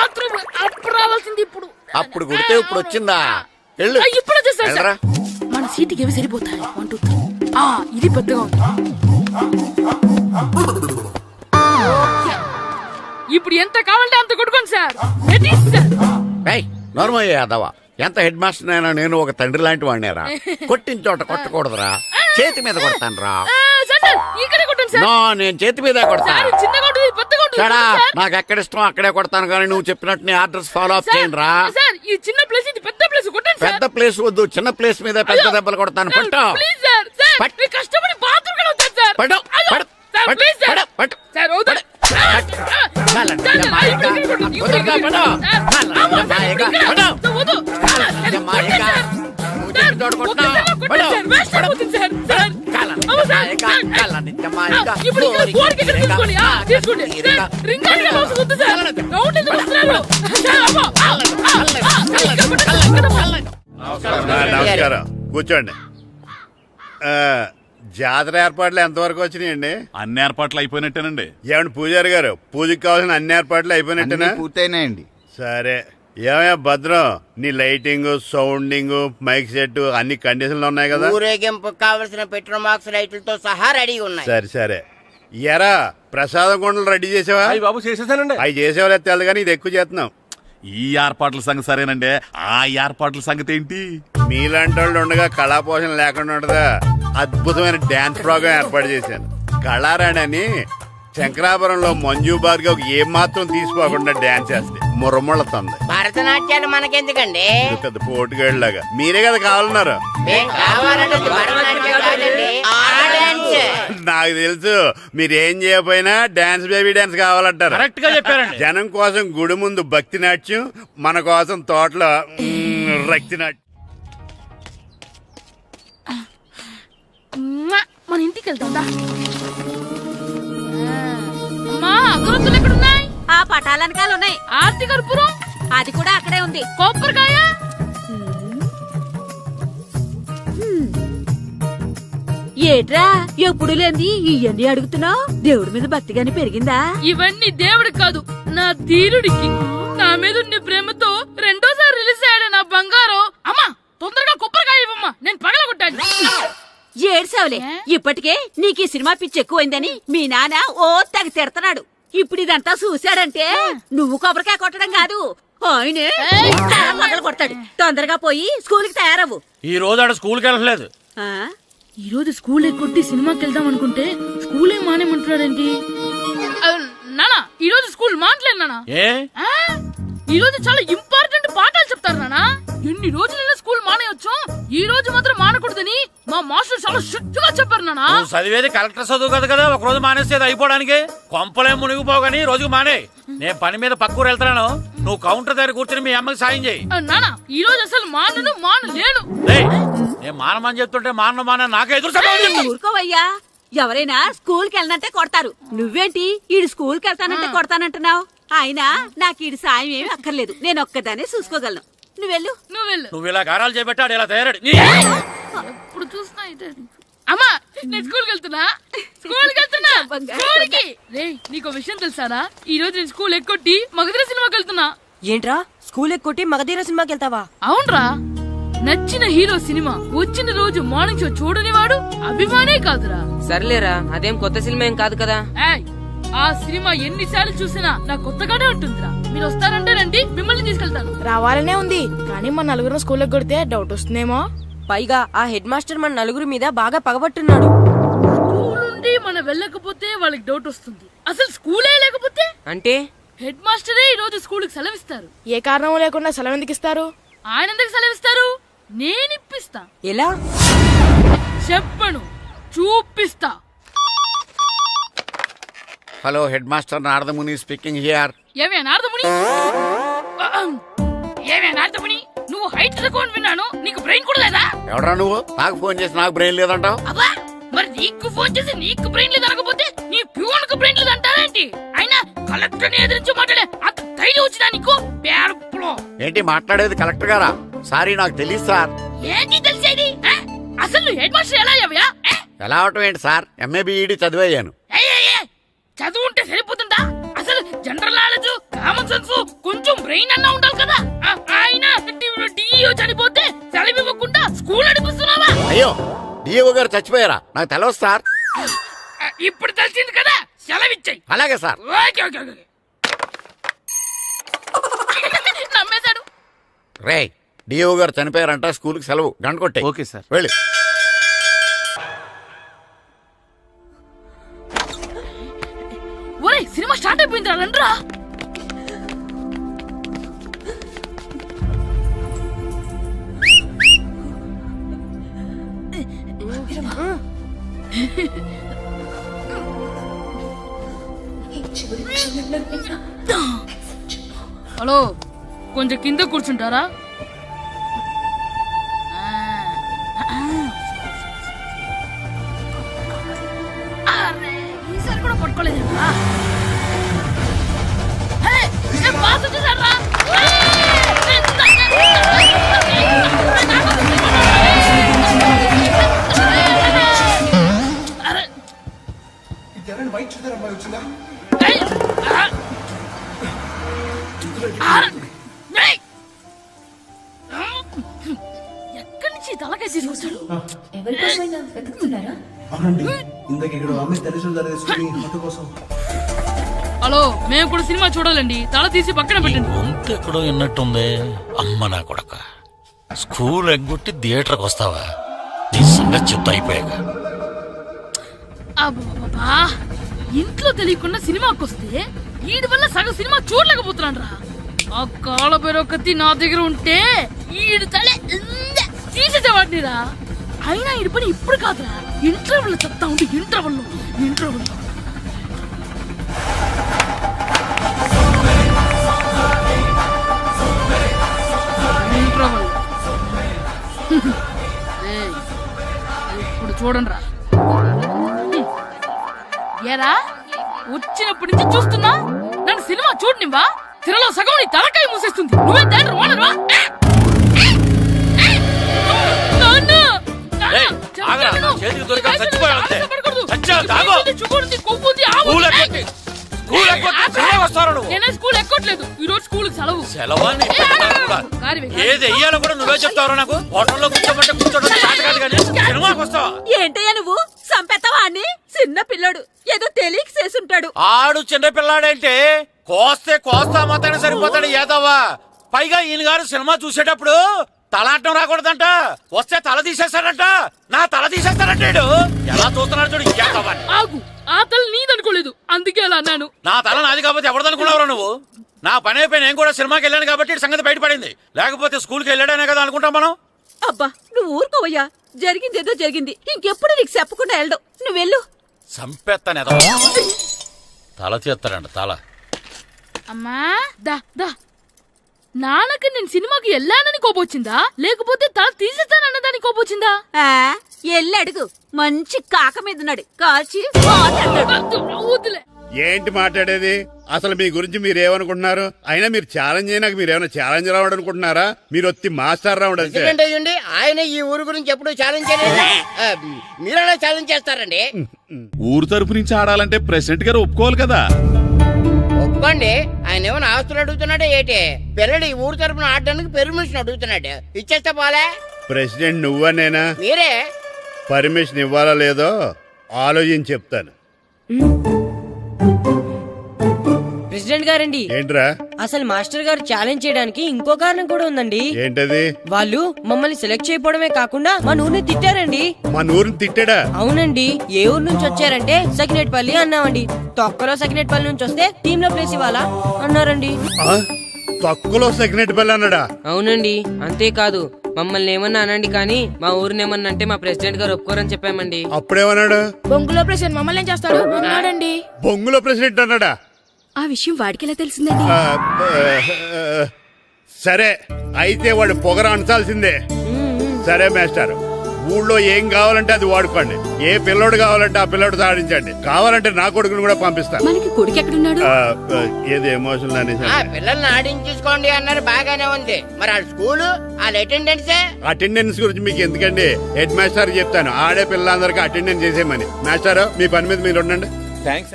Bathroom అప్పుడు రావాల్సింది ఇప్పుడు. అప్పుడు కుడితే ఇప్పుడు వచ్చిందా? వెళ్ళు. ఇప్పుడు వచ్చేసారు సార్. వెళ్ళరా. మన సీటుకి ఏవి సరిపోతాయి? 1 2 3. ఇది పెద్దగా ఉంది. ఇప్పుడు ఎంత కావాలంటే అంత కొట్టుకోండి సార్. నోర్మయ్య యాదవ, ఎంత హెడ్ మాస్టర్ అయినా నేను ఒక తండ్రి లాంటి వాడినేరా. కొట్టిన చోట కొట్టకూడదురా, చేతి మీద కొడతాను రా. నో, నేను చేతి మీద కొడతా. నాకు ఎక్కడ ఇష్టం అక్కడే కొడతాను, కానీ నువ్వు చెప్పినట్టు నీ ఆర్డర్స్ ఫాలో అప్ చేయండి రా. పెద్ద ప్లేస్ వద్దు, చిన్న ప్లేస్ మీద పెద్ద దెబ్బలు కొడతాను. పట్టు నమస్కారం, కూర్చోండి. జాతర ఏర్పాట్లు ఎంతవరకు వచ్చినాయండి? అన్ని ఏర్పాట్లు అయిపోయినట్టేనండి. ఏమండి పూజారి గారు, పూజకి కావాల్సిన అన్ని ఏర్పాట్లు అయిపోయినట్టేనా? పూర్తయినాయండి. సరే, ఏమయ్యా భద్రం, నీ లైటింగ్, సౌండింగ్, మైక్ సెట్ అన్ని కండిషన్లు ఉన్నాయి కదా? ఊరేగింపు కావలసిన పెట్రోల్ మార్క్స్ లైట్లతో సహా రెడీ ఉన్నాయి. సరే సరే. ఎరా ప్రసాదం కొండలు రెడీ చేసావా? బాబు చేసేసానండి. అవి చేసేవాళ్ళు తెలు కానీ ఇది ఎక్కువ చేస్తున్నాం. ఈ ఏర్పాట్ల సంగతి సరేనండి, ఆ ఏర్పాట్ల సంగతి ఏంటి? మీలాంటి వాళ్ళు ఉండగా కళా పోషణ లేకుండా ఉండదా? అద్భుతమైన డాన్స్ ప్రోగ్రాం ఏర్పాటు చేశాను. కళారాణి అని శంకరాపురంలో మంజు భార్గవ్ ఏం మాత్రం తీసుకోకుండా డాన్స్ చేస్తే మురముళ్ళతుంది. భరతనాట్యాలు మనకెందుకండి? పెద్ద పోటుగాళ్ళలాగా మీరే కదా కావాలన్నారు. నాకు తెలుసు, మీరేం చేయకపోయినా డాన్స్ బేబీ డాన్స్ కావాలంటారు. కరెక్ట్ గా చెప్పారండి. జనం కోసం గుడి ముందు భక్తి నాట్యం, మన కోసం తోటలో రక్తి నాట్యం. మన ఇంటికి వెళ్తాం. అమ్మా, అగరొత్తులు ఎక్కడున్నాయి? ఆ పటాలనకాలు ఉన్నాయి. ఆర్తి కర్పూరం అది కూడా అక్కడే ఉంది. కొబ్బరికాయ ఏట్రా ఎప్పుడు లేని ఇవన్నీ అడుగుతున్నావు? దేవుడి మీద భక్తి గాని పెరిగిందా? ఇవన్నీ దేవుడికి కాదు, నా ధీరుడికి. నా మీద ఉండే ప్రేమతో రెండోసారి రిలీజ్ అయ్యాడు నా బంగారం. అమ్మా, తొందరగా కొబ్బరికాయ ఇవ్వమ్మా, నేను పగలగొట్టాను. ఏడ్సావులే, ఇప్పటికే నీకు ఈ సినిమా పిచ్చి ఎక్కువైందని మీ నాన్న ఓ తెగ తిడతాడు. ఇప్పుడు ఇదంతా చూశాడంటే నువ్వు కొబ్బరికాయ కొట్టడం కాదు, ఆయనే మొదలు కొడతాడు. తొందరగా పోయి స్కూల్ కి తయారవ్వు. ఈ రోజు ఆడ స్కూల్కి వెళ్ళలేదు. ఈ రోజు స్కూల్ ఎక్కొట్టి సినిమాకి వెళ్దాం అనుకుంటే స్కూల్ ఏం మానేమంటున్నాడేంటి? నానా, ఈ రోజు స్కూల్ మానట్లేదు నానా. ఈ రోజు చాలా ఇంపార్టెంట్ పాఠాలు చెప్తారు నానా. ఎన్ని రోజులైనా స్కూల్ మానేయొచ్చు, ఈ రోజు మాత్రం మానకూడదని మా మాస్టర్ చాలా స్ట్రిక్ట్ గా చెప్పారు నానా. చదివేది కలెక్టర్ చదువు కదా కదా, ఒక రోజు మానేసేది అయిపోవడానికి. కొంపలేం మునిగిపోగాని రోజుకు మానే. నేను పని మీద పక్కూరు వెళ్తున్నాను, నువ్వు కౌంటర్ దగ్గర కూర్చొని మీ అమ్మకి సాయం చేయి. నానా, ఈ రోజు అసలు మానలేను. నేను మానమని చెప్తుంటే మాన నాకే ఎదురు. ఊరుకోవయ్యా, ఎవరైనా స్కూల్ కి వెళ్ళనంటే కొడతారు. నువ్వేంటి ఈడు స్కూల్ కి వెళ్తానంటే కొడతానంటున్నావు? అయినా నాకు ఈడు సాయం ఏమి అక్కర్లేదు, నేను ఒక్కదానే చూసుకోగలను. నువ్వెళ్ళు. నువ్వు ఇలా గారాలు చేపెట్టాడు, ఇలా తయారాడు. ఎప్పుడు చూసినా ఇదే. అమ్మా, నేను స్కూల్కి వెళ్తున్నా. స్కూల్కి రే, నీకు విషయం తెలుసారా? ఈ రోజు నేను స్కూల్ ఎక్కొట్టి మగధీర సినిమాకి వెళ్తున్నా. ఏంట్రా, స్కూల్ ఎక్కొట్టి మగధీర సినిమాకి వెళ్తావా? అవునరా, నచ్చిన హీరో సినిమా వచ్చిన రోజు మార్నింగ్ షో చూడని వాడు అభిమానే కాదురా. సర్లేరా, అదేం కొత్త సినిమా ఏం కాదు కదా. ఆ సినిమా ఎన్నిసార్లు చూసినా నాకు కొత్తగానే ఉంటుందిరా. మీరు వస్తారంటే రండి, మిమ్మల్ని తీసుకెళ్తాను. రావాలనే ఉంది, కానీ మన నలుగురు స్కూల్ కొడితే డౌట్ వస్తుందేమో. పైగా ఆ హెడ్ మాస్టర్ మన నలుగురి మీద బాగా పగబట్టున్నాడు. స్కూల్ నుండి మనం వెళ్ళకపోతే వాళ్ళకి డౌట్ వస్తుంది. అసలు స్కూలే లేకపోతే అంటే హెడ్ మాస్టరే ఈ రోజు స్కూల్ కి సెలవిస్తారు. ఏ కారణం లేకుండా సెలవు ఎందుకు ఇస్తారు? ఆయన ఎందుకు సెలవిస్తారు? నేను ఇప్పిస్తా. ఎలా చెప్పను, చూపిస్తా. Hello, head master Naradamuni speaking here. ఏమే నారదముని, నువ్వు హైట్ రికార్డ్ విన్నాను, నీకు బ్రెయిన్ కూడా లేదా? ఎవడా నువ్వు? నాకు ఫోన్ చేసి నాకు బ్రెయిన్ లేదంటావు? అబ్బా, మరి నీకు ఫోన్ చేసి నీకు బ్రెయిన్ లేదు అనకపోతే నీ ప్యూన్ కు బ్రెయిన్ లేదు అంటారేంటి? అయినా కలెక్టర్ ని ఎదిరించి మాట్లాడే అంత ధైర్యం వచ్చినా నీకు? ఏంటి మాట్లాడేది? కలెక్టర్ గారా? సారీ, నాకు తెలియదు సార్. ఏంటి తెలిసేది? అసలు నువ్వు హెడ్ మాస్టర్ ఎలా అయ్యావా? ఎలా అవటం ఏంటి సార్, ఎంఏ బిఈడి చదివయ్యాను. చదువు ఉంటే సరిపోతుందా? అసలు జనరల్ నాలెడ్జ్, కామన్ సెన్స్ కొంచెం బ్రెయిన్ అన్నా ఉండాలి కదా. ఆయన డిఓ చనిపోతే సెలవు ఇవ్వకుండా స్కూల్ నడిపిస్తున్నావా? అయ్యో డిఓ గారు చచ్చిపోయారా? నాకు తెలవదు సార్. ఇప్పుడు తెలిసింది కదా, సెలవిచ్చాయి. అలాగే సార్. Okay okay okay. నమ్మేశాడు. రే డిఓ గారు చనిపోయారంట, స్కూల్కి సెలవు. గంట కొట్టే. Okay sir. వెళ్ళి. ఒరేయ్ సినిమా స్టార్ట్ అయిపోయిందిరా, రండ్రా. హలో, కొంచెం కింద కూర్చుంటారా? అరే, ఈసారి కూడా పట్టుకోలేదురా. బాస్ వచ్చేసారా? ఎక్కడి నుంచి తలకాయ తీసుకొచ్చాడు? హలో, మేము కూడా సినిమా చూడాలండి. తల తీసి పక్కన పెట్టండి. గొంతు ఎక్కడో విన్నట్టుంది. అమ్మ నా కొడక, స్కూల్ ఎగ్గొట్టి థియేటర్కి వస్తావా? నీ సంగతి చెప్తా అయిపోయాక. అబ్బా, ఇంట్లో తెలియకుండా సినిమాకి వస్తే వీడి వల్ల సగం సినిమా చూడలేకపోతున్నాను రా. ఆ కాళ్ళ బెరొకతి నా దగ్గర ఉంటే ఈడు తలే తీసేసేవాడిని రా. అయినా ఈడి పని ఇప్పుడు కాదురా, ఇంటర్వెల్ చెప్తా ఉంటే ఇంటర్వెల్ ఇప్పుడు చూడండి రా. ఏరా, వచ్చినప్పటి నుంచి చూస్తున్నా, నన్ను సినిమా చూడనివ్వా? తిరలో సగం నీ తలకాయ మూసేస్తుంది. నువ్వే థియేటర్ ఓనర్వా? చేతికి దొరికా చచ్చిపోయావంతే. చచ్చావు, తాగు. నేనే స్కూల్ ఎక్కట్లేదు. ఈ రోజు స్కూల్ సెలవు. సెలవాన్ని ఏది వెయ్యాలో కూడా నువ్వే చెప్తావు. నాకు హోటల్లో కూర్చోమంటే కూర్చోడం కాదు కానీ సినిమాకి వస్తావా? ఏంటయ్యా నువ్వు సంపెత్తవా అని? చిన్న పిల్లడు ఏదో తెలియక చేసుంటాడు. ఆడు చిన్న పిల్లాడంటే కోస్తే కోస్తా మాత్రమే సరిపోతాడు ఏదవ్వా. పైగా ఈయన గారు సినిమా చూసేటప్పుడు తలాటం రాకూడదంట. వస్తే తల తీసేస్తాడంట. నా తల తీసేస్తాడంటాడు. ఎలా చూస్తున్నాడు చూడు. ఇంకేదవ్వా, ఆగు. ఆ తల నీదనుకోలేదు, అందుకే అలా అన్నాను. నా తల నాది కాబట్టి ఎవరిదనుకున్నావురా నువ్వు? నా పని అయిపోయి నేను కూడా సినిమాకి వెళ్ళాను కాబట్టి ఈ సంగతి బయటపడింది. లేకపోతే స్కూల్కి వెళ్ళాడనే కదా అనుకుంటాం మనం. అబ్బా నువ్వు ఊరుకోవయ్యా. జరిగిందేదో జరిగింది. ఇంకెప్పుడు నీకు చెప్పకుండా వెళ్ళడు. నువ్వు వెళ్ళు. సంపెత్తనే తల తీస్తాడంట తల. అమ్మా దా దా. నాన్నకి నేను సినిమాకి వెళ్ళానని కోపొచ్చిందా, లేకపోతే తల తీసేస్తానన్నదాని కోపొచ్చిందా? ఎల్లి అడుగు. మంచి కాక మీద ఉన్నాడు. కాల్చి వద్దులే. ఏంటి మాట్లాడేది? అసలు మీ గురించి మీరేమనుకుంటున్నారు? అయినా మీరు ఛాలెంజ్ అయినాక మీరు ఏమైనా ఛాలెంజ్ రావడం అనుకుంటున్నారా? మీరు వచ్చి మాస్టర్ రావడం. ఆయన ఈ ఊరు గురించి ఎప్పుడు ఛాలెంజ్ చేయలేదు. మీరెలా ఛాలెంజ్ చేస్తారండి? ఊరు తరపు నుంచి ఆడాలంటే ప్రెసిడెంట్ గారు ఒప్పుకోవాలి కదా. ఒప్పుకోండి. ఆయన ఏమైనా ఆస్తులు అడుగుతున్నాడే ఏంటి? పిల్లడు ఈ ఊరు తరపున ఆడడానికి పెర్మిషన్ అడుగుతున్నాడు. ఇచ్చేస్తే పోలే. ప్రెసిడెంట్ నువ్వా నేనా? మీరే. పర్మిషన్ ఇవ్వాలా లేదో ఆలోచించి చెప్తాను. ప్రెసిడెంట్ గారండి, ఏంట్రా? అసలు మాస్టర్ గారు ఛాలెంజ్ చేయడానికి ఇంకో కారణం కూడా ఉందండి. ఏంటది? వాళ్ళు మమ్మల్ని సెలెక్ట్ చేయకపోవడమే కాకుండా మా ఊరిని తిట్టారండి. మా ఊరిని తిట్టాడా? అవునండి. ఏ ఊరు నుంచి వచ్చారంటే సకినేట్పల్లి అన్నామండి. తొక్కలో సకినేట్పల్లి నుంచి వస్తే టీమ్ లో ప్లేస్ ఇవ్వాలా అన్నారండి. తక్కువలో సెగ్నెట్ బెల్ అన్నాడా? అవునండి. అంతేకాదు మమ్మల్ని ఏమన్నా అనండి కానీ మా ఊరిని ఏమన్నా అంటే మా ప్రెసిడెంట్ గారు ఒప్పుకోరని చెప్పామండి. అప్పుడేమన్నాడు? బొంగులో ప్రెసిడెంట్ మమ్మల్ని ఏం చేస్తాడు అన్నాడండి. బొంగులో ప్రెసిడెంట్ అన్నాడా? ఆ విషయం వాడికెలా తెలిసిందండి? సరే అయితే వాడు పొగర అనసాల్సిందే. సరే మాస్టర్, ఊళ్ళో ఏం కావాలంటే అది వాడుకోండి. ఏ పిల్లోడు కావాలంటే ఆ పిల్లోడు సాధించండి. కావాలంటే నా కొడుకుని కూడా పంపిస్తాను. మనకి కొడుకు ఎక్కడున్నాడు? ఏది ఎమోషనల్ అనేసి పిల్లల్ని ఆడించేసుకోండి అన్నారు. బాగానే ఉంది. మరి ఆ స్కూలు వాళ్ళ అటెండెన్స్ గురించి మీకు ఎందుకండి? హెడ్ మాస్టర్ చెప్తాను. ఆడే పిల్లలందరికీ అటెండెన్స్ చేసేయమని. మాస్టర్ మీ పని మీద మీరు ఉండండి. థ్యాంక్స్.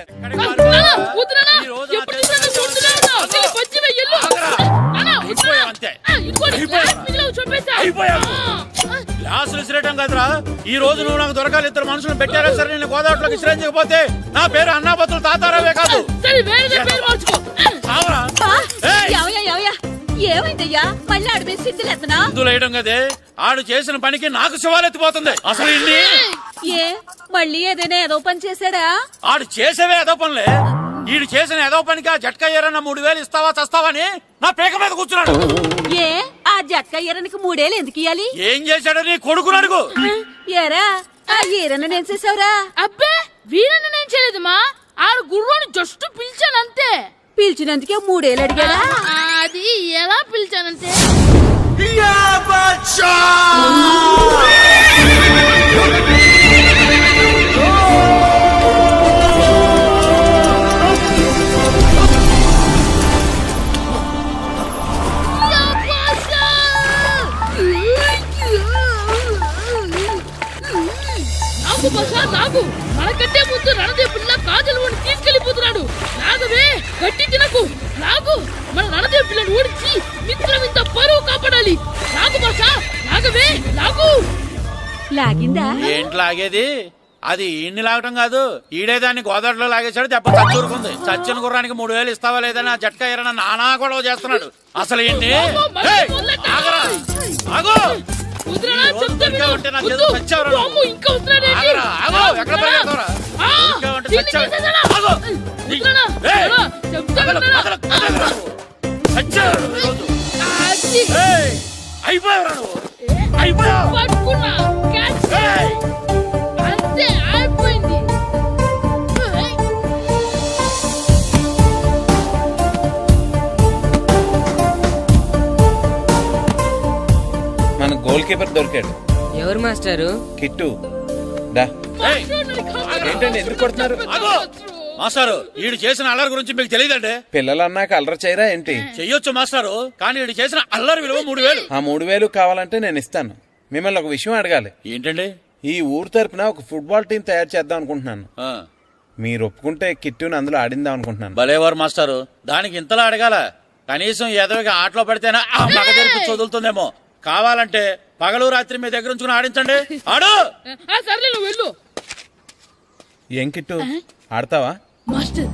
వద్దు నాన్న, ఎప్పుడు చూసినా నువ్వు చూస్తున్నావు. వెళ్ళి పచ్చి వెయ్యి వెళ్ళు. అయిపోయావు. గ్లాసులు విసిరేయటం కదరా, ఈ రోజు నువ్వు నాకు దొరకాలి. ఇద్దరు మనుషులు పెట్టారా సరే, నేను గోదావరిలోకి విసిరించకపోతే నా పేరు అన్నాపత్రులు తాతారావే కాదు. సరే వేరే పేరు మార్చుకో. చావరా. ఏయ్! ఏమైందయ్యా మళ్ళీ ఆడి మీద సిద్ధులు ఎత్తనా? మందులు వేయడం కదే, ఆడు చేసిన పనికి నాకు శివాలెత్తిపోతుంది. అసలు ఇన్ని ఏ మళ్ళీ ఏదైనా ఏదో పని చేశాడా? ఆడు చేసేవే ఏదో పనులే. ఈడు చేసిన ఏదో పనికి ఆ జట్కా ఏరన్నా 3000 ఇస్తావా చస్తావని నా పేక మీద కూర్చున్నాడు. ఏ ఆ జట్కా ఈరనికి 3 ఏళ్ళు ఎందుకు ఇయ్యాలి? ఏం చేశాడో నీ కొడుకుని అడుగు. ఏరా ఆ ఈరన్న నేను చేసావురా? అబ్బే వీరన్న నేను చేయలేదమ్మా, ఆడు గుర్రోని జస్ట్ పిలిచానంతే. పిలిచినందుకే 3 ఏళ్ళు అడిగాడా? అది ఎలా పిలిచానంటే నాకు బసా నాకు మనకంటే ముందు రణదేవ్ పిల్ల కాజల్ ఓడి తీసుకెళ్లిపోతున్నాడు. నాగవే గట్టి తినకు. నాగు మన రణదేవ్ పిల్లని ఓడించి మిత్రం ఇంత పరువు కాపాడాలి. నాగు బసా నాగవే నాగు. లాగిందా? ఏంటి లాగేది? అది ఈయన్ని లాగటం కాదు, ఈడే దాన్ని గోదావరిలో లాగేశాడు. దెబ్బ చచ్చూరుకుంది. చచ్చిన గుర్రానికి 3000 ఇస్తావా లేదని ఆ జట్కా ఏరన్నా నానా గొడవ చేస్తున్నాడు. అసలు ఏంటి? ఏయ్! ఆగరా. ఆగు. వదిలేనా చెప్తే ఇంకా విను. ఉంటే నా వద్దు. చేతిలో చచ్చావురా నువ్వు. అమ్మో, ఇంకా వదిలేనా ఏంటి? ఆగరా, ఆగు. ఎక్కడ పరిగెడతావురా? ఆ, ఇంకా ఉంటే దీన్ని చచ్చావు. చేసేసానా? ఆగు. వదిలేనా? ఏయ్! ఎలా? చెప్తే కదలకు, వినరా? కదలకు, కదలకు. చచ్చావు ఈరోజు. అది. ఏయ్! అయిపోయావురా నువ్వు. అయిపోయావు. పట్టుకున్నా. క్యాచ్. ఏయ్! అంతే అయిపోయింది. ఏయ్. మన గోల్ కీపర్ దొరికాడు. ఎవరు మాస్టారు? కిట్టు దా. ఏయ్! ఏంటండి ఎందుకు కొడుతున్నారు? ఆగు. మాస్టారు, ఈడు చేసిన అల్లరి గురించి మీకు తెలియదండి. పిల్లలు అన్నాక అల్లరి చేయరా ఏంటి? చెయ్యొచ్చు మాస్టారు, కానీ ఈడు చేసిన అల్లరి విలువ 3000. ఆ 3000 కావాలంటే నేను ఇస్తాను. మిమ్మల్ని ఒక విషయం అడగాలి. ఏంటండి? ఈ ఊరు తరపున ఒక ఫుట్బాల్ టీం తయారు చేద్దాం అనుకుంటున్నాను. ఆ, మీరు ఒప్పుకుంటే కిట్టుని అందులో ఆడిందాం అనుకుంటున్నాను. భలేవారు మాస్టారు, దానికి ఇంతలా అడగాల? కనీసం ఏదోగా ఆటలో పడితేనా ఆ మగ తెరిపి చదువుతుందేమో. కావాలంటే పగలు రాత్రి మీ దగ్గర ఉంచుకుని ఆడించండి. ఆడు. ఆ, సర్లే నువ్వు వెళ్ళు. ఏం కిట్టు ఆడతావా? మాస్టర్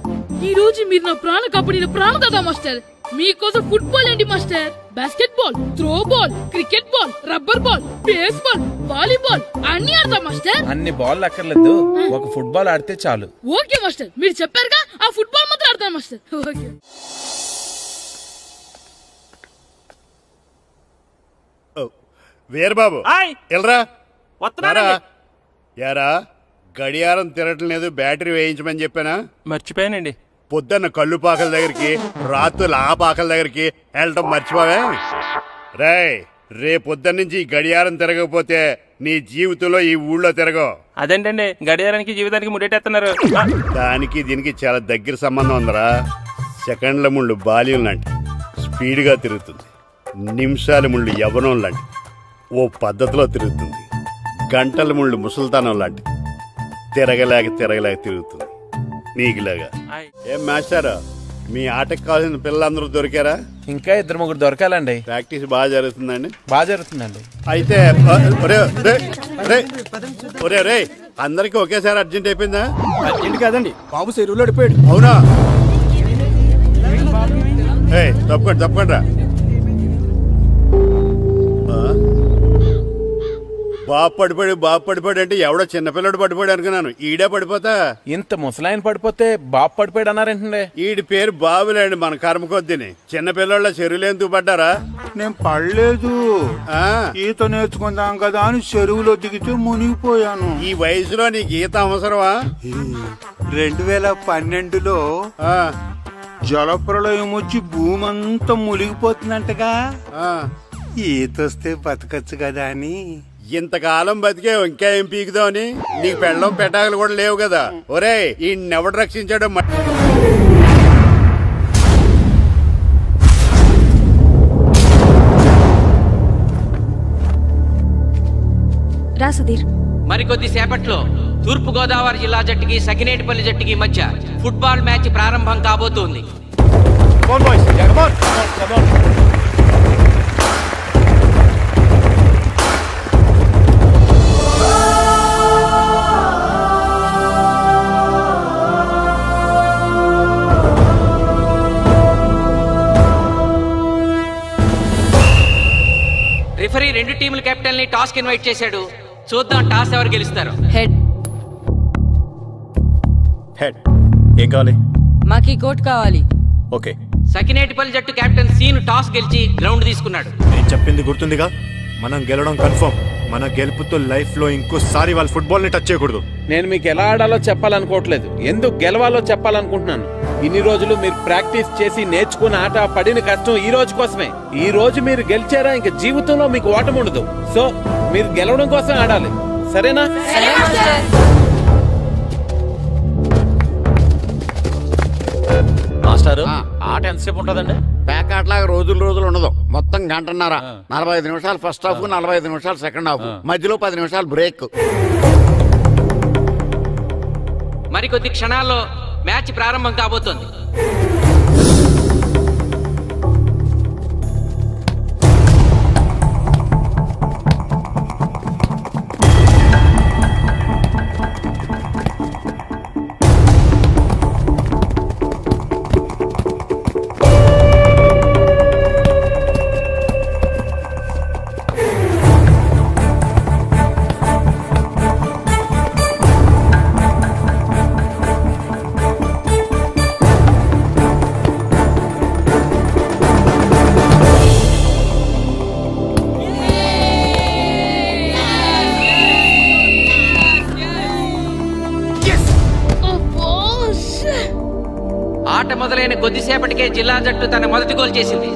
ఈ రోజు మీరు నా ప్రాణ కాపాడిన ప్రాణదాత మాస్టర్. మీకోసం ఫుట్బాల్ ఏంటి master, basket ball, throw ball, cricket ball, rubber ball, base ball, volleyball అన్ని ఆడతా మాస్టర్. అన్ని బాల్ అక్కర్లేదు, ఒక ఫుట్బాల్ ఆడితే చాలు. ఓకే మాస్టర్, మీరు చెప్పారుగా ఆ ఫుట్బాల్ మాత్రం ఆడతాను మాస్టర్. ఓకే. వీరబాబు ఎల్రా వస్తున్నారా? యారా గడియారం తిరగటం లేదు, బ్యాటరీ వేయించమని చెప్పానా? మర్చిపోయానండి. పొద్దున్న కళ్ళు పాకల దగ్గరికి, రాత్రులు ఆ పాకల దగ్గరికి వెళ్ళటం మర్చిపోవే. రేపు పొద్దున్న నుంచి ఈ గడియారం తిరగకపోతే నీ జీవితంలో ఈ ఊళ్ళో తిరగవు. అదేంటండి గడియారానికి జీవితానికి ముడేటేస్తున్నారు? దానికి దీనికి చాలా దగ్గర సంబంధం ఉందరా. సెకండ్ల ముళ్ళు బాల్యం లాంటి స్పీడ్గా తిరుగుతుంది. నిమిషాల ముళ్ళు యవ్వనం లాంటి ఓ పద్ధతిలో తిరుగుతుంది. గంటల ముళ్ళు ముసల్తానం లాంటి తిరగలేక తిరుగుతుంది నీకులాగా. ఏం మాస్టారు, మీ ఆటకు కావాల్సిన పిల్లలందరూ దొరికారా? ఇంకా 2-3 దొరకాలండి. ప్రాక్టీస్ బాగా జరుగుతుందండి? బాగా జరుగుతుందండి. అయితే ఒరే అందరికి ఒకేసారి అర్జెంట్ అయిపోయిందా? అర్జెంట్ కాదండి, బాబు చెరువులో పడిపోయాడు. అవునా? తప్పకుండా రా. బాబు పడిపోయాడు అంటే ఎవడో చిన్నపిల్లడు పడిపోయాడు అనుకున్నాను. ఈడే పడిపోతా. ఇంత ముసలాయన పడిపోతే బాబు పడిపోయాడు అన్నారేంటండి? ఈడి పేరు బాబులేండి, మన కర్మ కొద్దిని. చిన్నపిల్లల చెరువులు ఎందుకు పడ్డారా? నేను పడలేదు, ఈత నేర్చుకుందాం కదా అని చెరువులో దిగితే మునిగిపోయాను. ఈ వయసులో నీకు ఈత అవసరమా? 2012లో జలప్రలయం వచ్చి భూమి అంతా మునిగిపోతుందంటగా. ఈత వస్తే బతకచ్చు కదా అని. ఇంతకాలం బతికే ఇంకా ఏం పీకుదామని? నీకు పెళ్ళం పెట్టాకలు కూడా లేవు కదా. ఒరే ఈయన్నెవడు రక్షించాడు? రా సుధీర్. మరికొద్ది సేపట్లో తూర్పు గోదావరి జిల్లా జట్టుకి సకినేటిపల్లి జట్టుకి మధ్య ఫుట్బాల్ మ్యాచ్ ప్రారంభం కాబోతోంది. రిఫరీ రెండు టీముల కెప్టెన్ ని టాస్ కి ఇన్వైట్ చేశాడు. చూద్దాం టాస్ ఎవరు గెలుస్తారు. హెడ్. హెడ్. ఏం కావాలి? మాకు ఈ కోట్ కావాలి. ఓకే. సకినేటిపల్లి జట్టు కెప్టెన్ సీను టాస్ గెలిచి గ్రౌండ్ తీసుకున్నాడు. నేను చెప్పింది గుర్తుందిగా, మనం గెలవడం కన్ఫర్మ్. మన గెలుపుతో లైఫ్ లో ఇంకోసారి వాళ్ళ ఫుట్బాల్ ని టచ్ చేయకూడదు. నేను మీకు ఎలా ఆడాలో చెప్పాలనుకోవట్లేదు, ఎందుకు గెలవాలో చెప్పాలనుకుంటున్నాను. ఇన్ని రోజులు మీరు ప్రాక్టీస్ చేసి నేర్చుకున్న ఆట పడిన కష్టం ఈ రోజు కోసమే. ఈ రోజు మీరు గెలిచారా ఇంక జీవితంలో మీకు ఓటమి ఉండదు. సో మీరు గెలవడం కోసం ఆడాలి, సరేనా? మాస్టారు ఆ. ఆట ఎంతసేపు ఉంటదండి? పేకాట్లాగా రోజులు ఉండదు. మొత్తం గంటన్నర. 45 నిమిషాలు ఫస్ట్ హాఫ్, 45 నిమిషాలు సెకండ్ హాఫ్, మధ్యలో 10 నిమిషాలు బ్రేక్. మరికొద్ది క్షణాల్లో మ్యాచ్ ప్రారంభం కాబోతోంది. ఆట మొదలైన కొద్దిసేపటికే జిల్లా జట్టు తన మొదటి గోల్ చేసింది.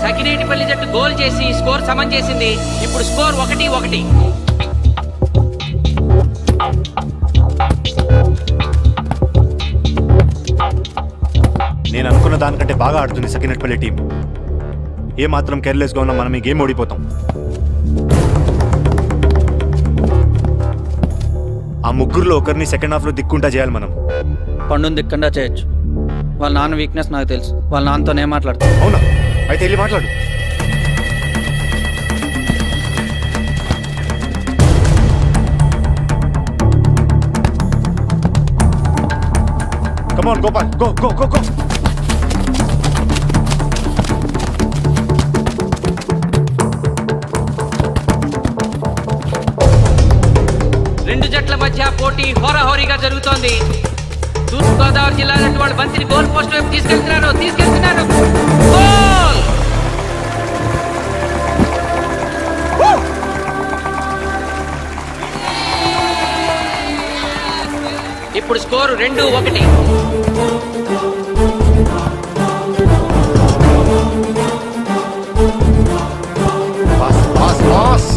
సకినేటిపల్లి జట్టు గోల్ చేసి స్కోర్ సమం చేసింది. ఇప్పుడు స్కోర్ 1-1. నేను అనుకున్న దానికంటే బాగా ఆడుతుంది సకినేటిపల్లి టీం. ఏ మాత్రం కేర్లెస్ గా ఉన్నా మనం ఈ గేమ్ ఓడిపోతాం. ఆ ముగ్గురులో ఒకరిని సెకండ్ హాఫ్ లో దిక్కుంటా చేయాలి మనం. పండుని దిక్కుండా చేయొచ్చు. వాళ్ళ నాన్న వీక్నెస్ నాకు తెలుసు. వాళ్ళ నాన్నతో నేను మాట్లాడతాను. అవునా? అయితే వెళ్ళి మాట్లాడు. Come on, Gopal. Go, go, go, go. రెండు జట్ల మధ్య పోటీ హోరాహోరీగా జరుగుతోంది. తూర్పు గోదావరి జిల్లా జట్టు వాళ్ళు బంతిని గోల్ పోస్ట్ వైపు తీసుకెళ్తున్నారు. గోల్! ఇప్పుడు స్కోరు 2-1. పాస్.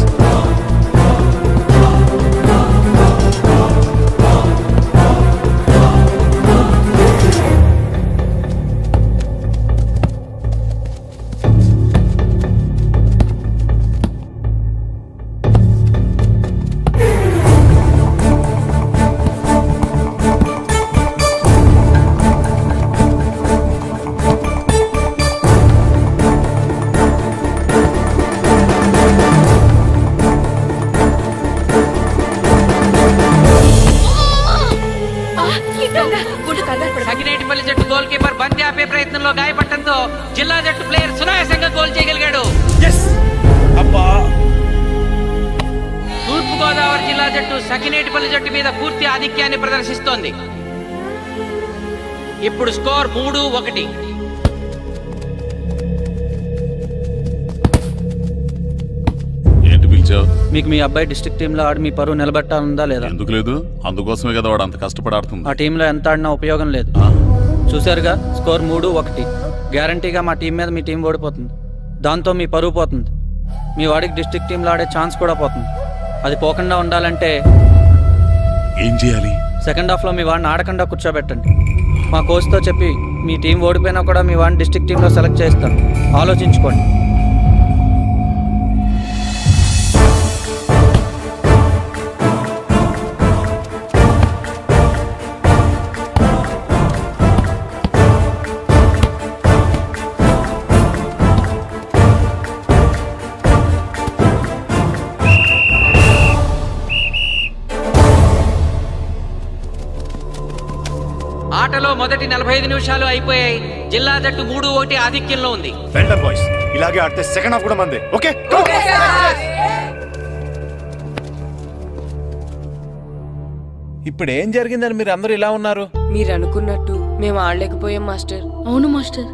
సకినేటిపల్లి జట్టు గోల్ కీపర్ బంతి ఆపే ప్రయత్నంలో గాయపడటంతో జిల్లా జట్టు ప్లేయర్ సునాయాసంగా గోల్ చేయగలిగాడు. తూర్పు గోదావరి జిల్లా జట్టు సకినేటిపల్లి జట్టు మీద పూర్తి ఆధిక్యాన్ని ప్రదర్శిస్తోంది. ఇప్పుడు స్కోర్ 3-1. ఏంటి పిలిచావు? మీకు మీ అబ్బాయి డిస్ట్రిక్ట్ టీంలో ఆడి మీ పరువు నిలబెట్టాలందా లేదా? ఎందుకు లేదు? అందుకోసమే కదా వాడు అంత కష్టపడి ఆడుతుంది. ఆ టీంలో ఎంత ఆడినా ఉపయోగం లేదు. చూశారుగా, స్కోర్ 3-1. గ్యారంటీగా మా టీం మీద మీ టీం ఓడిపోతుంది. దాంతో మీ పరువు పోతుంది. మీ వాడికి డిస్ట్రిక్ట్ టీంలో ఆడే ఛాన్స్ కూడా పోతుంది. అది పోకుండా ఉండాలంటే ఏం చేయాలి? సెకండ్ హాఫ్లో మీ వాడిని ఆడకుండా కూర్చోబెట్టండి. మా కోచ్తో చెప్పి మీ టీం ఓడిపోయినా కూడా మీ వాడిని డిస్ట్రిక్ట్ టీంలో సెలెక్ట్ చేస్తాం. ఆలోచించుకోండి. ఆటలో మొదటి 45 నిమిషాలు అయిపోయాయి. జిల్లా జట్టు 3-1 ఆధిక్యంలో ఉంది. వెంటన్ బాయ్స్, ఇలాగే ఆడితే సెకండ్ హాఫ్ కూడా మందే. ఓకే? ఇప్పుడు ఏం జరిగిందని మీరు అందరూ ఇలా ఉన్నారు? మీరు అనుకున్నట్టు మేము ఆడలేకపోయాం మాస్టర్. అవును మాస్టర్,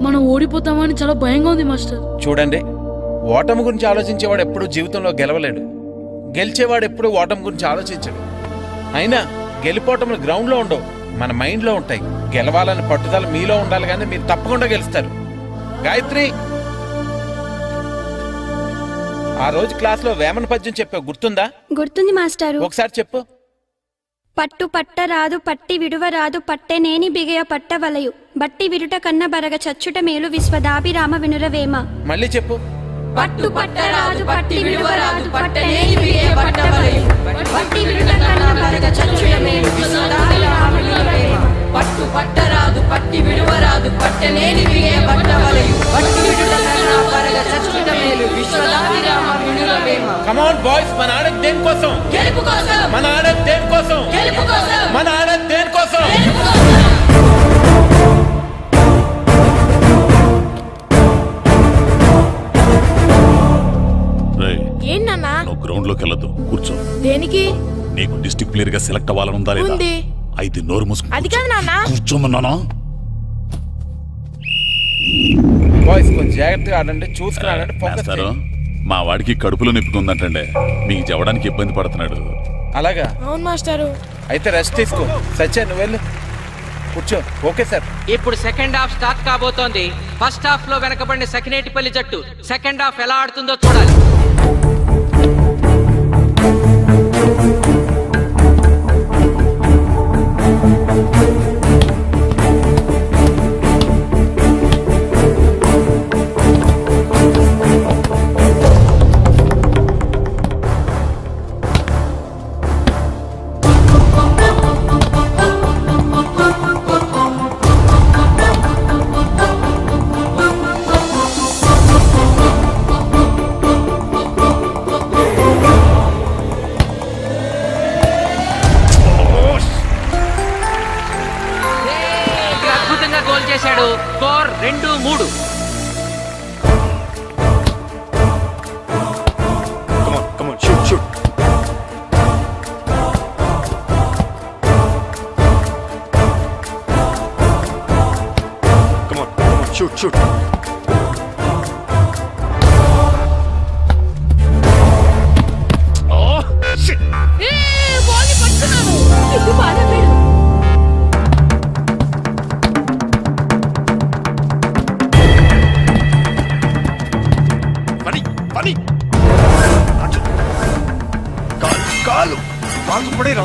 మనం ఓడిపోతామని చాలా భయంగా ఉంది మాస్టర్. చూడండి, ఓటమి గురించి ఆలోచించేవాడు ఎప్పుడు జీవితంలో గెలవలేడు. గెలిచేవాడు ఎప్పుడు ఓటమి గురించి ఆలోచించడు. అయినా గెలిపోవటంలో గ్రౌండ్లో ఉండవు, మన మైండ్లో ఉంటాయి. గెలవాలని పట్టుదల మీలో ఉండాలి, కానీ మీరు తప్పకుండా గెలుస్తారు. గాయత్రి, ఆ రోజు క్లాస్లో వేమన పద్యం చెప్పావు, గుర్తుందా? గుర్తుంది మాస్టారు. ఒకసారి చెప్పు. పట్టు పట్టరాదు పట్టి విడువరాదు పట్టెనేని బిగయ పట్టవలయు బట్టి విరుట కన్న బరగ చచ్చుట మేలు విశ్వదాభిరామ వినురవేమ. మళ్ళీ చెప్పు. పట్టు పట్టరాదు పట్టి విడువరాదు పట్టెనేని బిగయ పట్టవలయు బట్టి విరుట కన్న బరగ చచ్చుట మేలు విశ్వదాభిరామ వినురవేమ. పట్టు పట్టరాదు పట్టి విడువరాదు పట్టనేని బిగే పట్టవలయు పట్టి విడుట కన్నా పరగ చచ్చుట మేలు విశ్వదాభిరామ వినురవేమ. కమ్ ఆన్ బాయ్స్, మన ఆడేది దేనికోసం? గెలుపు కోసం. మన ఆడేది దేనికోసం? గెలుపు కోసం. మన ఆడేది దేనికోసం? ఏంటన్నా? నువ్వు గ్రౌండ్ లోకి వెళ్ళదు, కూర్చో. దేనికి? నీకు డిస్ట్రిక్ట్ ప్లేయర్ గా సెలెక్ట్ అవ్వాలనుందా లేదా? ఉంది. అయితే నోరు మూసుకుని అది కాదు నాన్న. కూర్చోమన్నానా? బాయ్స్ కొంచెం జాగ్రత్తగా ఆడండి, చూసుకుని ఆడండి, ఫోకస్ మాస్టారు, చేయండి. మా వాడికి కడుపులో నొప్పికుందంటండి, మీకు చెప్పడానికి ఇబ్బంది పడుతున్నాడు. అలాగా? అవును మాస్టారు. అయితే రెస్ట్ తీసుకో. సత్య, నువ్వు వెళ్ళు, కూర్చో. Okay sir. ఇప్పుడు సెకండ్ హాఫ్ స్టార్ట్ కాబోతోంది. ఫస్ట్ హాఫ్ లో వెనకబడిన సకినేటిపల్లి జట్టు సెకండ్ హాఫ్ ఎలా ఆడుతుందో చూడాలి. అద్భుతంగా గోల్ చేశాడు. Score 2-3. Come on, shoot. Come on, shoot. Oh, shit. బాల్ని పట్టుకున్నాను. ఇది బాగా వీడు. పని కాలు పడేరా.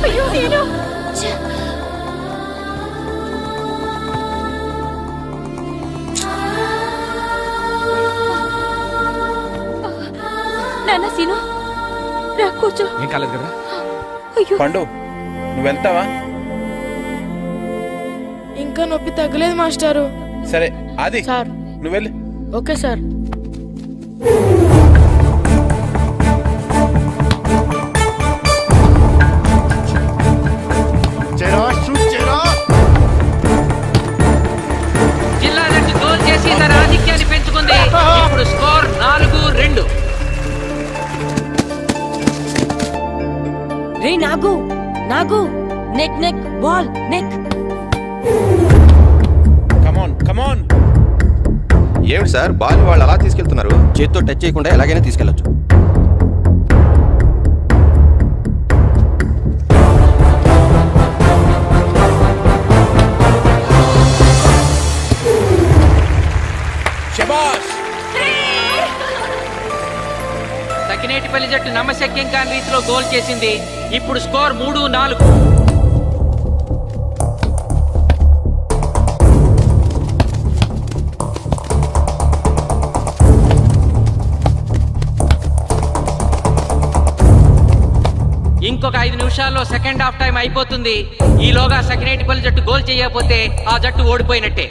అయ్యో నేను నాన్న సీను రా కూర్చో. ఏం కాలేదు కదా? అయ్యో పండు, నువ్వు వెళ్తావా? ఇంకా నొప్పి తగ్గలేదు మాస్టారు. సరే ఆది, సార్. నువ్వు వెళ్ళు. Okay sir. జిల్లా జట్టు గోల్ చేసి తన ఆధిక్యాన్ని పెంచుకుంది. ఇప్పుడు స్కోర్ 4-2. రే నాగు నెక్ బాల్ నెక్. కమాన్. ఏమిటి సార్, బాల్ వాళ్ళు అలా తీసుకెళ్తున్నారు? చేత్తో టచ్ చేయకుండా ఎలాగైనా తీసుకెళ్లొచ్చు. సకినేటిపల్లి జట్టు నమ్మశక్యం కాని రీతిలో గోల్ చేసింది. ఇప్పుడు స్కోర్ 3-4. ఇంకొక 5 నిమిషాల్లో సెకండ్ హాఫ్ టైం అయిపోతుంది. ఈలోగా సకినేటిపల్లి జట్టు గోల్ చేయకపోతే ఆ జట్టు ఓడిపోయినట్టే.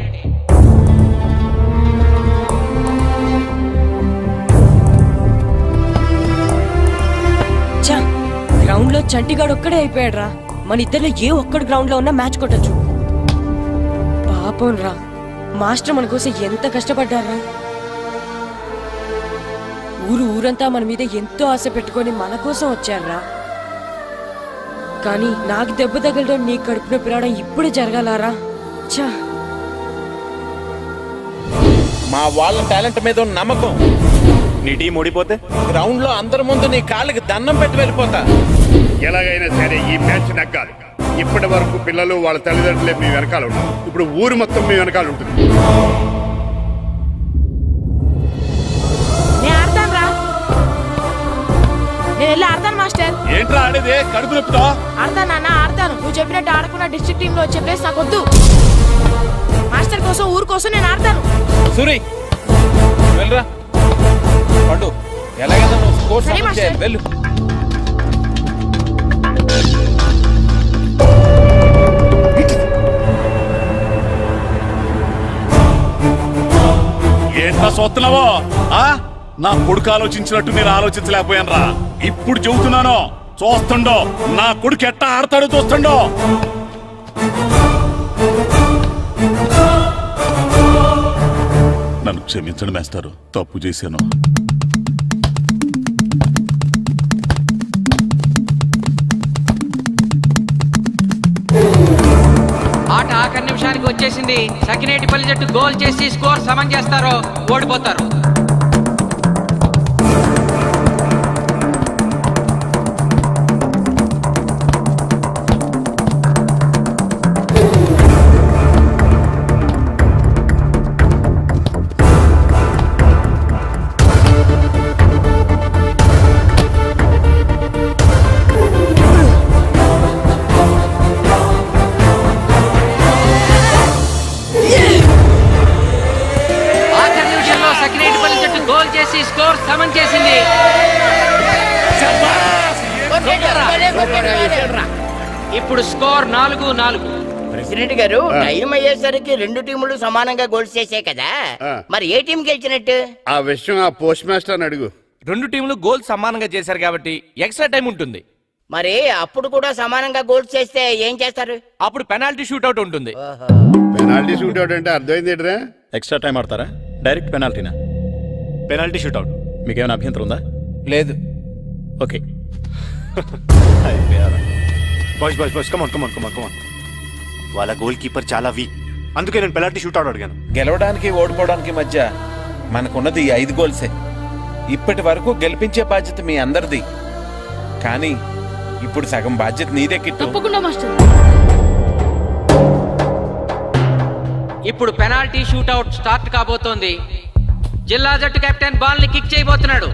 గ్రౌండ్ లో చంటిగాడు ఒక్కడే అయిపోయాడు రా. మన ఇద్దరిలో ఏ ఒక్కడు గ్రౌండ్ లో ఉన్నా మ్యాచ్ కొట్టచ్చు. పాపం రా, మాస్టర్ మన కోసం ఎంత కష్టపడ్డారా. ఊరంతా మన మీద ఎంతో ఆశ పెట్టుకొని మన కోసం వచ్చారా. కానీ నాకు దెబ్బ తగలడం, నీ కడుపు నొప్పి రావడం ఇప్పుడే జరగాలారా. ఛా, మా వాళ్ళ టాలెంట్ మీద ఉన్న నమ్మకం. నీ టీం ఓడిపోతే గ్రౌండ్ లో అందరి ముందు నీ కాళ్ళకి దండం పెట్టి వెళ్ళిపోతా. ఎలాగైనా సరే ఈ మ్యాచ్ నగ్గాలి. ఇప్పటి వరకు పిల్లలు వాళ్ళ తల్లిదండ్రులే మీ వెనకాల ఉన్నారు. ఇప్పుడు ఊరు మొత్తం మీ వెనకాల ఉంటుంది. నేను ఆడతాను రా, నేను వెళ్ళి ఆడతాను మాస్టర్. ఏంట్రా ఆడేది? కడుపు నొప్పితో ఆడతాను నాన్న, ఆడతాను. నువ్వు చెప్పినట్టు ఆడకుండా డిస్ట్రిక్ట్ టీమ్ లో వచ్చే ప్లేస్ నాకు వద్దు. మాస్టర్ కోసం, ఊరు కోసం నేను ఆడతాను. సూరి వెళ్ళరా. పండు ఎలాగైనా నువ్వు స్కోర్ సరే సమన్ చేయాలి. మాస్టర్. వెళ్ళు. ఏంట్రా చూస్తున్నావో? నా కొడుకు ఆలోచించినట్టు నేను ఆలోచించలేకపోయాను రా. ఇప్పుడు చెబుతున్నాను, చూస్తుండో నా కొడుకు ఎట్టా ఆడతాడో చూస్తుండో. నన్ను క్షమించండి మేస్టారు, తప్పు చేశాను. ఆట ఆఖరి నిమిషానికి వచ్చేసింది. సకినేటిపల్లి జట్టు గోల్ చేసి స్కోర్ సమం చేస్తారో ఓడిపోతారు. ఆఖరి నిమిషంలో సకినేటిపల్లి జట్టు గోల్ చేసి స్కోర్ సమం చేసింది. ఇప్పుడు స్కోర్ 4-4. ప్రెసిడెంట్ గారు, టైం అయ్యేసరికి రెండు టీములు సమానంగా గోల్స్ చేసే కదా, మరి ఏ టీం గెలిచినట్టు? ఆ విషయం ఆ పోస్ట్ మాస్టర్ అడుగు. రెండు టీంలు గోల్ సమానంగా చేశారు కాబట్టి ఎక్స్ట్రా టైం ఉంటుంది. మరి అప్పుడు కూడా సమానంగా గోల్స్ చేస్తే ఏం చేస్తారు? అప్పుడు పెనాల్టీ షూట్అవుట్ ఉంటుంది. పెనాల్టీ షూట్ అవుట్ అంటే అర్థమైంది ఏంట్రా? ఎక్స్ట్రా టైం ఆడతారా? డైరెక్ట్ పెనాల్టీనా? Penalty shootout. మీకేమైనా అభ్యంతరం ఉందా? లేదు. ఓకే. Boys come on. వాళ్ళ గోల్ కీపర్ చాలా వీక్, అందుకే నేను పెనాల్టీ షూట్అవుట్ అడిగాను. గెలవడానికి ఓడిపోవడానికి మధ్య మనకున్నది 5 గోల్సే. ఇప్పటి వరకు గెలిపించే బాధ్యత మీ అందరిది. కానీ ఇప్పుడు సగం బాధ్యత నీదే కిట్టు. తప్పకుండా మాస్టర్. ఇప్పుడు పెనాల్టీ షూట్అవుట్ స్టార్ట్ కాబోతోంది. జిల్లా జట్టు కెప్టెన్ బాల్ ని కిక్ చేయబోతున్నాడు.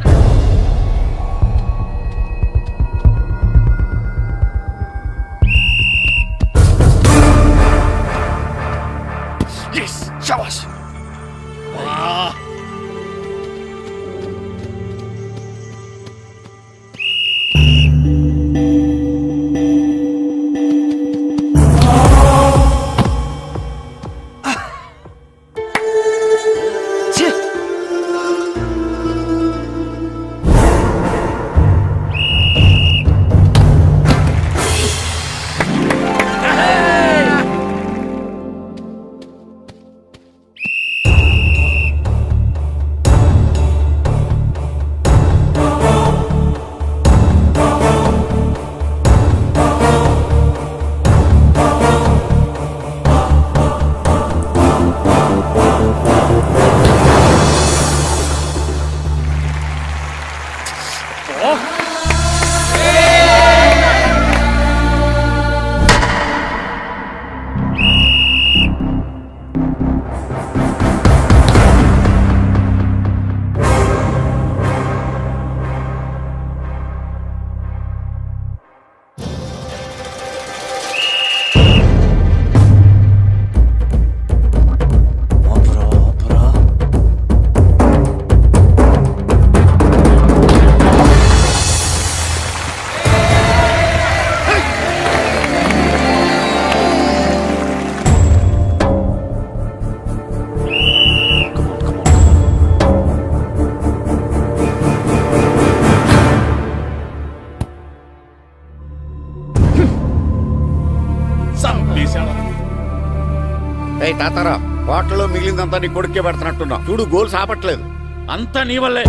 ఏయ్ తాతారా, హోటల్లో మిగిలిందంతా నీ కొడుకే పెడుతున్నట్టున్నా. చూడు గోల్స్ ఆపట్లేదు. అంతా నీ వల్లే.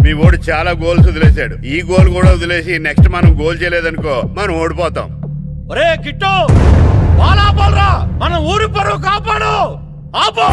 మీ ఓడి చాలా గోల్స్ వదిలేశాడు. ఈ గోల్ కూడా వదిలేసి నెక్స్ట్ మనం గోల్ చేయలేదనుకో మనం ఓడిపోతాం. ఒరే కిట్టు, బాల్ ఆపాలరా, మన ఊరి పరువు కాపాడు. ఆపో.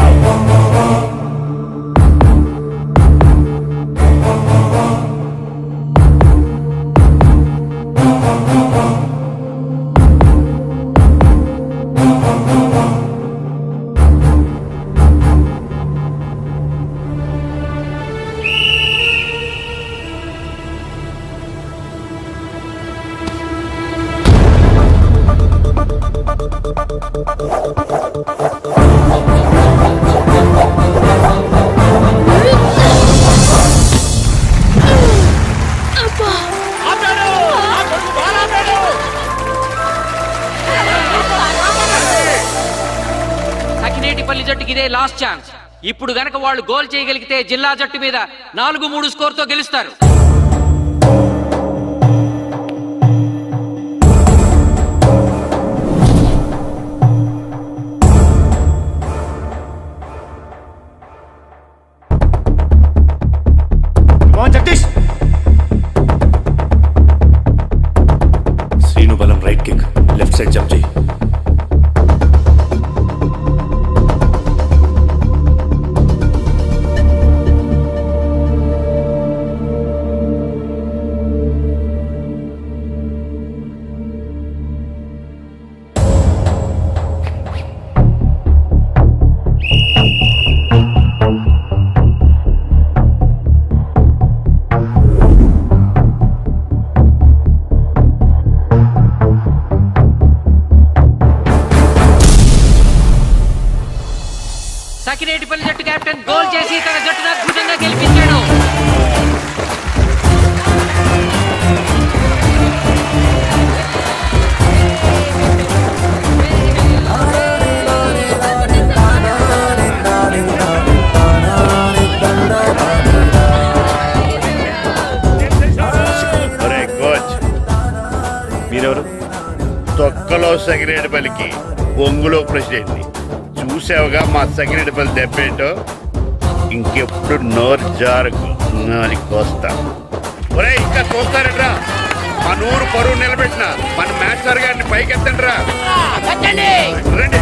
సకినేటిపల్లి జట్టుకి ఇదే లాస్ట్ ఛాన్స్. ఇప్పుడు గనక వాళ్ళు గోల్ చేయగలిగితే జిల్లా జట్టు మీద 4-3 స్కోర్తో గెలుస్తారు. జగదీష్, శ్రీను బలం right kick, left side jump చేయి. సకినేటిపల్లి జట్టు కెప్టెన్ గోల్ చేసి తన జట్టును అద్భుతంగా గెలిపించాడు. మీరెవరు? తొక్కలో సగిరేడుపల్లికి, ఒంగులో ప్రెసిడెంట్. చూసావుగా మా సగిరేడుపల్లి దెబ్బేంటో. ఇంకెప్పుడు నోరు జారకు నాది కోస్తా. ఒరే ఇంకా చూస్తారట్రా, మన ఊరు పరువు నిలబెట్టిన మన మ్యాచ్ గారిని పైకెత్తండి రా. రండి.